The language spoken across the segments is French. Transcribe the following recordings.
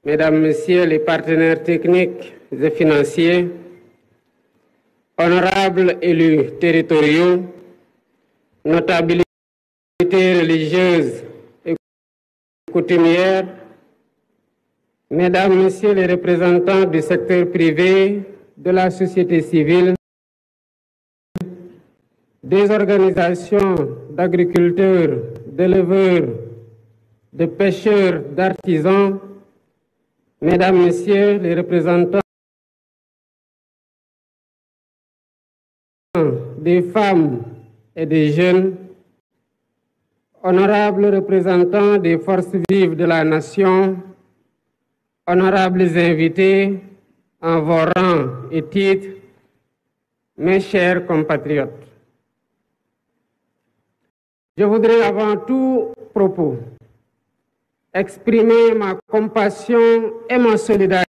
Mesdames, Messieurs les partenaires techniques et financiers, honorables élus territoriaux, notabilités religieuses et coutumières, Mesdames, Messieurs les représentants du secteur privé, de la société civile, des organisations d'agriculteurs, d'éleveurs, de pêcheurs, d'artisans, Mesdames, Messieurs les représentants des femmes et des jeunes, honorables représentants des forces vives de la nation, honorables invités en vos rangs et titres, mes chers compatriotes. Je voudrais avant tout propos exprimer ma compassion et ma solidarité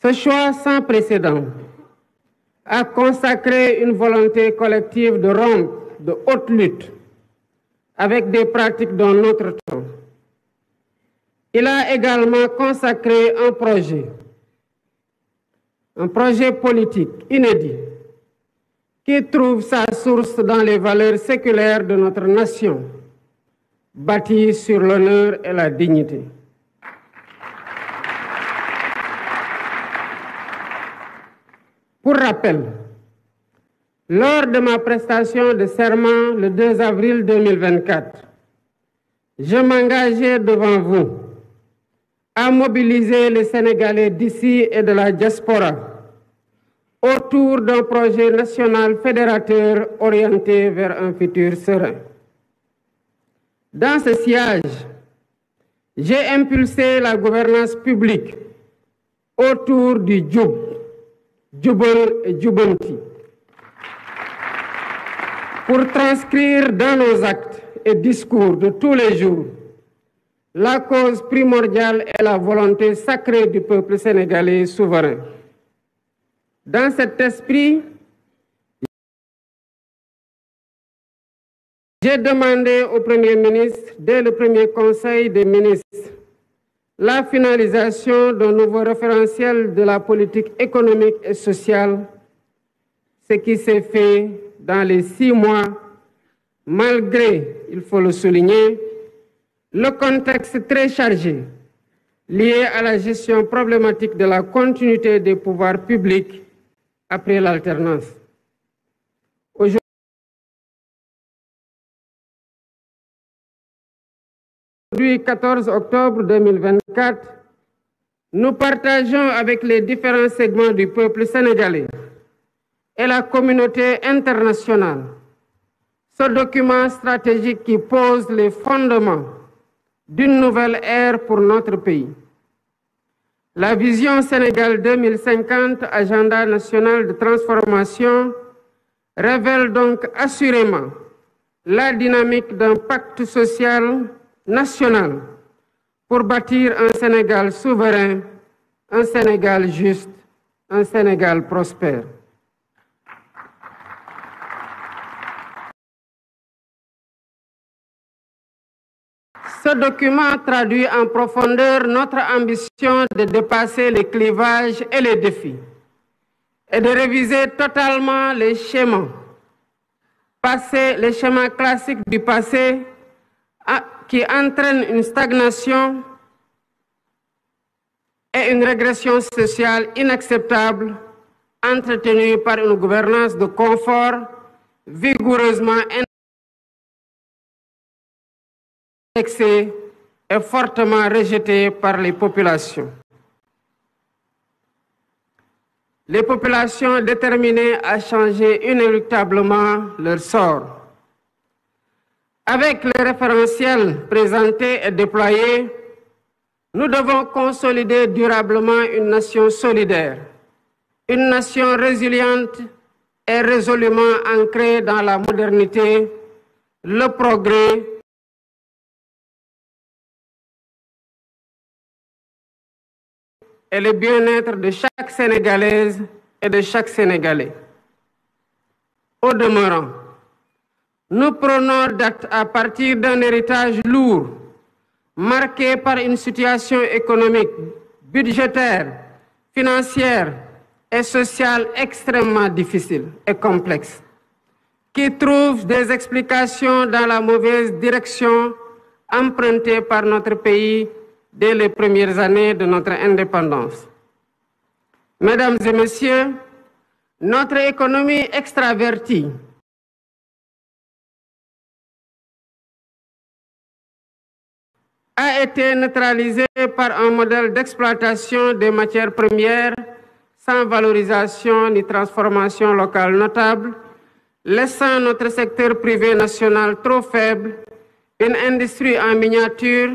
Ce choix sans précédent a consacré une volonté collective de rompre de haute lutte avec des pratiques d'un autre temps. Il a également consacré un projet politique inédit qui trouve sa source dans les valeurs séculaires de notre nation, bâties sur l'honneur et la dignité. Pour rappel, lors de ma prestation de serment le 2 avril 2024, je m'engageais devant vous à mobiliser les Sénégalais d'ici et de la diaspora autour d'un projet national fédérateur orienté vers un futur serein. Dans ce sillage, j'ai impulsé la gouvernance publique autour du Djoub, Djoubal et Djoubanti, pour transcrire dans nos actes et discours de tous les jours la cause primordiale est la volonté sacrée du peuple sénégalais souverain. Dans cet esprit, j'ai demandé au Premier ministre, dès le premier Conseil des ministres, la finalisation d'un nouveau référentiel de la politique économique et sociale, ce qui s'est fait dans les 6 mois, malgré, il faut le souligner, le contexte très chargé lié à la gestion problématique de la continuité des pouvoirs publics après l'alternance. Aujourd'hui, 14 octobre 2024, nous partageons avec les différents segments du peuple sénégalais et la communauté internationale ce document stratégique qui pose les fondements d'une nouvelle ère pour notre pays. La vision Sénégal 2050, agenda national de transformation, révèle donc assurément la dynamique d'un pacte social national pour bâtir un Sénégal souverain, un Sénégal juste, un Sénégal prospère. Ce document traduit en profondeur notre ambition de dépasser les clivages et les défis et de réviser totalement les schémas classiques du passé qui entraînent une stagnation et une régression sociale inacceptable entretenue par une gouvernance de confort vigoureusement indexée et fortement rejetée par les populations. Les populations déterminées à changer inéluctablement leur sort. Avec le référentiel présenté et déployé, nous devons consolider durablement une nation solidaire, une nation résiliente et résolument ancrée dans la modernité, le progrès et le bien-être de chaque Sénégalaise et de chaque Sénégalais. Au demeurant, nous prenons date à partir d'un héritage lourd, marqué par une situation économique, budgétaire, financière et sociale extrêmement difficile et complexe, qui trouve des explications dans la mauvaise direction empruntée par notre pays dès les premières années de notre indépendance. Mesdames et messieurs, notre économie extravertie a été neutralisée par un modèle d'exploitation des matières premières sans valorisation ni transformation locale notable, laissant notre secteur privé national trop faible, une industrie en miniature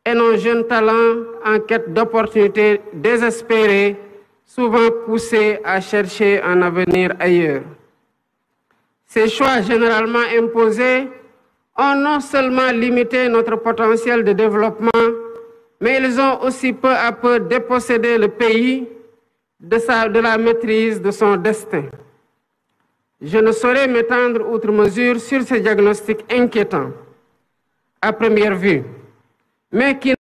et nos jeunes talents en quête d'opportunités désespérées, souvent poussés à chercher un avenir ailleurs. Ces choix généralement imposés ont non seulement limité notre potentiel de développement, mais ils ont aussi peu à peu dépossédé le pays de la maîtrise de son destin. Je ne saurais m'étendre outre mesure sur ces diagnostics inquiétants à première vue, mais qui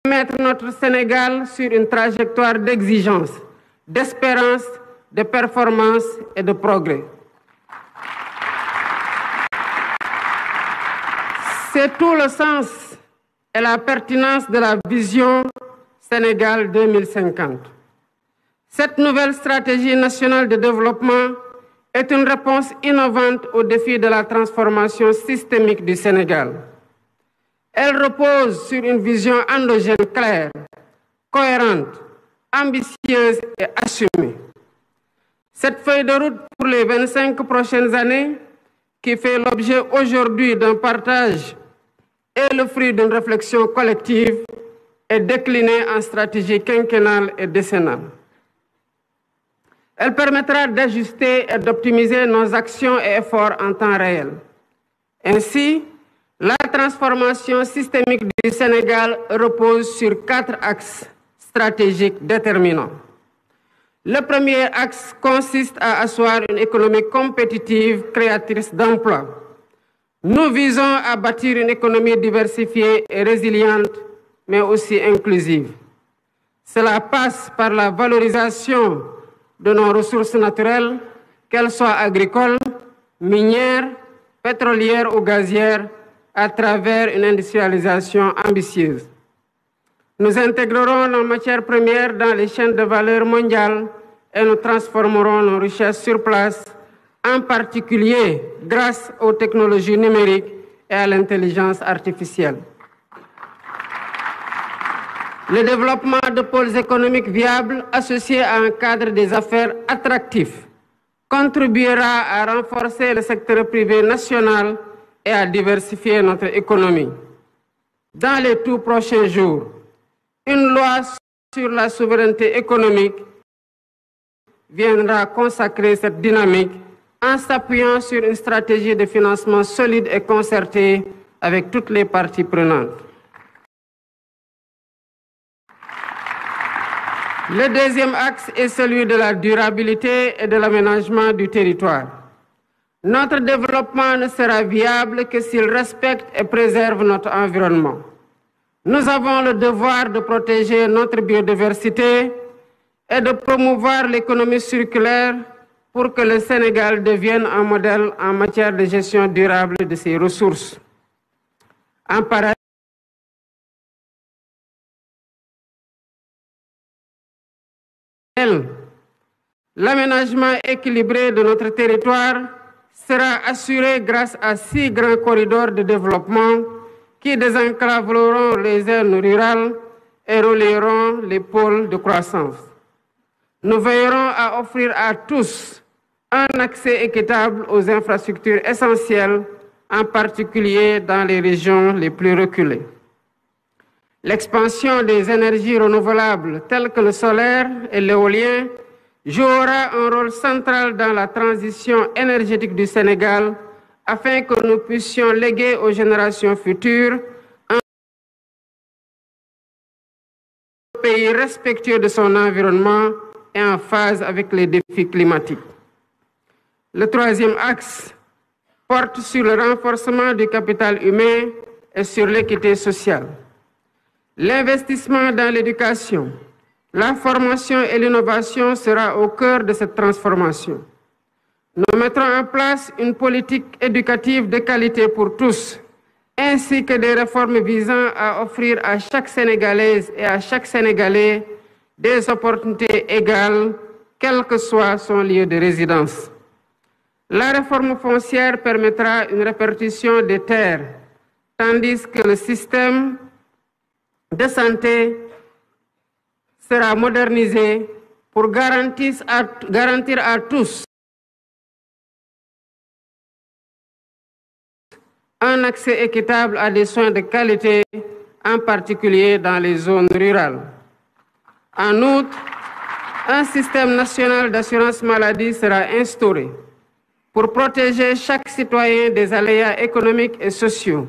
mettre notre Sénégal sur une trajectoire d'exigence, d'espérance, de performance et de progrès. C'est tout le sens et la pertinence de la vision Sénégal 2050. Cette nouvelle stratégie nationale de développement est une réponse innovante aux défis de la transformation systémique du Sénégal. Elle repose sur une vision endogène claire, cohérente, ambitieuse et assumée. Cette feuille de route pour les 25 prochaines années, qui fait l'objet aujourd'hui d'un partage et le fruit d'une réflexion collective, est déclinée en stratégie quinquennale et décennale. Elle permettra d'ajuster et d'optimiser nos actions et efforts en temps réel. Ainsi, la transformation systémique du Sénégal repose sur 4 axes stratégiques déterminants. Le premier axe consiste à asseoir une économie compétitive, créatrice d'emplois. Nous visons à bâtir une économie diversifiée et résiliente, mais aussi inclusive. Cela passe par la valorisation de nos ressources naturelles, qu'elles soient agricoles, minières, pétrolières ou gazières, à travers une industrialisation ambitieuse. Nous intégrerons nos matières premières dans les chaînes de valeur mondiales et nous transformerons nos richesses sur place, en particulier grâce aux technologies numériques et à l'intelligence artificielle. Le développement de pôles économiques viables associés à un cadre des affaires attractif contribuera à renforcer le secteur privé national et à diversifier notre économie. Dans les tout prochains jours, une loi sur la souveraineté économique viendra consacrer cette dynamique en s'appuyant sur une stratégie de financement solide et concertée avec toutes les parties prenantes. Le deuxième axe est celui de la durabilité et de l'aménagement du territoire. Notre développement ne sera viable que s'il respecte et préserve notre environnement. Nous avons le devoir de protéger notre biodiversité et de promouvoir l'économie circulaire pour que le Sénégal devienne un modèle en matière de gestion durable de ses ressources. En parallèle, l'aménagement équilibré de notre territoire sera assuré grâce à 6 grands corridors de développement qui désenclaveront les zones rurales et relieront les pôles de croissance. Nous veillerons à offrir à tous un accès équitable aux infrastructures essentielles, en particulier dans les régions les plus reculées. L'expansion des énergies renouvelables telles que le solaire et l'éolien jouera un rôle central dans la transition énergétique du Sénégal afin que nous puissions léguer aux générations futures un pays respectueux de son environnement et en phase avec les défis climatiques. Le troisième axe porte sur le renforcement du capital humain et sur l'équité sociale. L'investissement dans l'éducation, la formation et l'innovation sera au cœur de cette transformation. Nous mettrons en place une politique éducative de qualité pour tous, ainsi que des réformes visant à offrir à chaque Sénégalaise et à chaque Sénégalais des opportunités égales, quel que soit son lieu de résidence. La réforme foncière permettra une répartition des terres, tandis que le système de santé sera modernisé pour garantir à tous un accès équitable à des soins de qualité, en particulier dans les zones rurales. En outre, un système national d'assurance maladie sera instauré pour protéger chaque citoyen des aléas économiques et sociaux,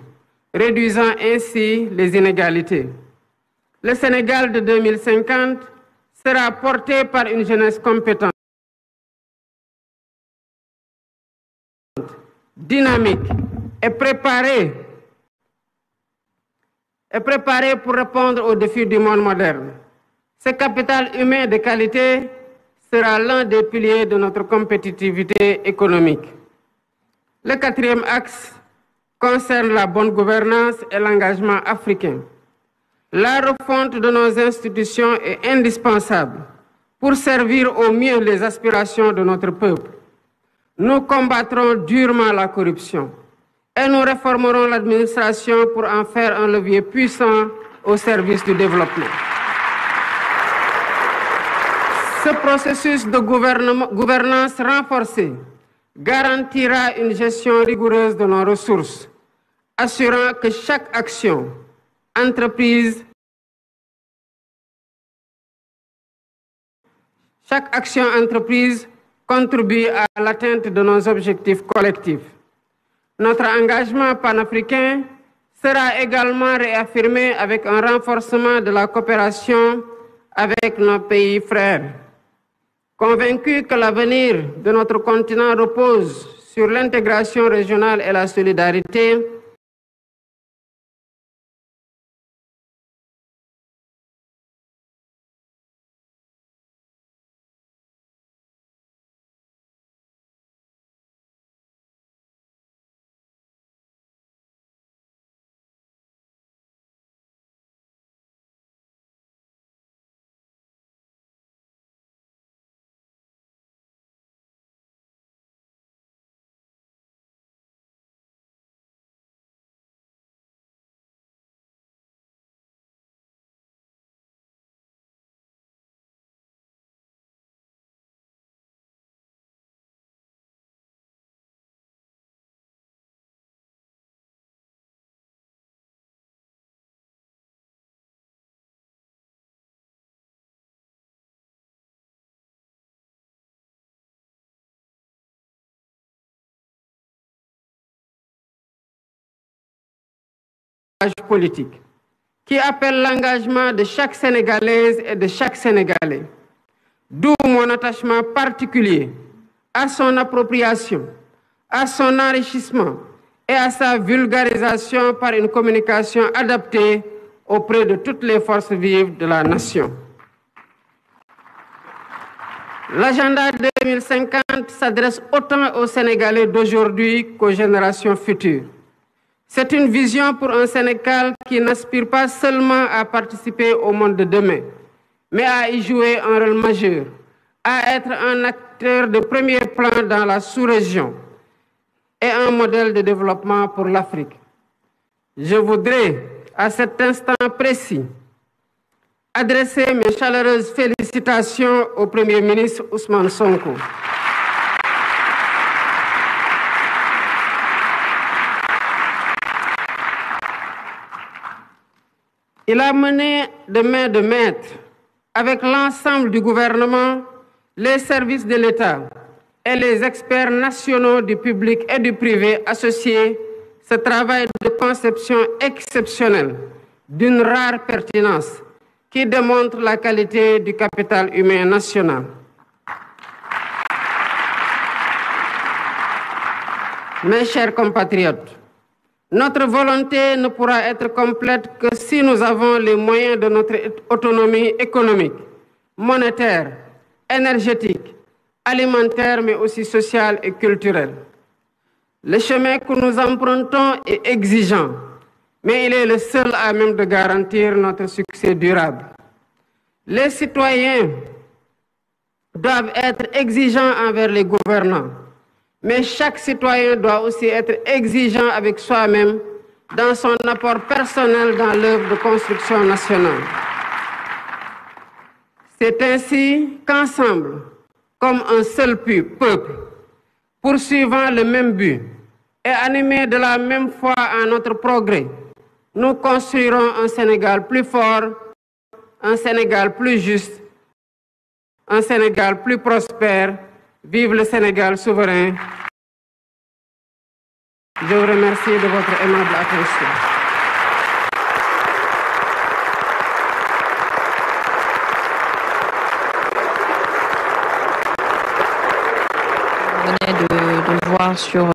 réduisant ainsi les inégalités. Le Sénégal de 2050 sera porté par une jeunesse compétente, dynamique et préparée pour répondre aux défis du monde moderne. Ce capital humain de qualité sera l'un des piliers de notre compétitivité économique. Le quatrième axe concerne la bonne gouvernance et l'engagement africain. La refonte de nos institutions est indispensable pour servir au mieux les aspirations de notre peuple. Nous combattrons durement la corruption et nous réformerons l'administration pour en faire un levier puissant au service du développement. Ce processus de gouvernance renforcée garantira une gestion rigoureuse de nos ressources, assurant que chaque action entreprise contribue à l'atteinte de nos objectifs collectifs. Notre engagement panafricain sera également réaffirmé avec un renforcement de la coopération avec nos pays frères. Convaincus que l'avenir de notre continent repose sur l'intégration régionale et la solidarité, politique, qui appelle l'engagement de chaque Sénégalaise et de chaque Sénégalais. D'où mon attachement particulier à son appropriation, à son enrichissement et à sa vulgarisation par une communication adaptée auprès de toutes les forces vives de la nation. L'agenda 2050 s'adresse autant aux Sénégalais d'aujourd'hui qu'aux générations futures. C'est une vision pour un Sénégal qui n'aspire pas seulement à participer au monde de demain, mais à y jouer un rôle majeur, à être un acteur de premier plan dans la sous-région et un modèle de développement pour l'Afrique. Je voudrais, à cet instant précis, adresser mes chaleureuses félicitations au Premier ministre Ousmane Sonko. Il a mené de main de maître avec l'ensemble du gouvernement, les services de l'État et les experts nationaux du public et du privé associés ce travail de conception exceptionnel d'une rare pertinence qui démontre la qualité du capital humain national. Mes chers compatriotes, notre volonté ne pourra être complète que si nous avons les moyens de notre autonomie économique, monétaire, énergétique, alimentaire, mais aussi sociale et culturelle. Le chemin que nous empruntons est exigeant, mais il est le seul à même de garantir notre succès durable. Les citoyens doivent être exigeants envers les gouvernants, mais chaque citoyen doit aussi être exigeant avec soi-même dans son apport personnel dans l'œuvre de construction nationale. C'est ainsi qu'ensemble, comme un seul peuple, poursuivant le même but et animés de la même foi en notre progrès, nous construirons un Sénégal plus fort, un Sénégal plus juste, un Sénégal plus prospère. Vive le Sénégal souverain. Je vous remercie de votre aimable attention. Vous venez de le voir sur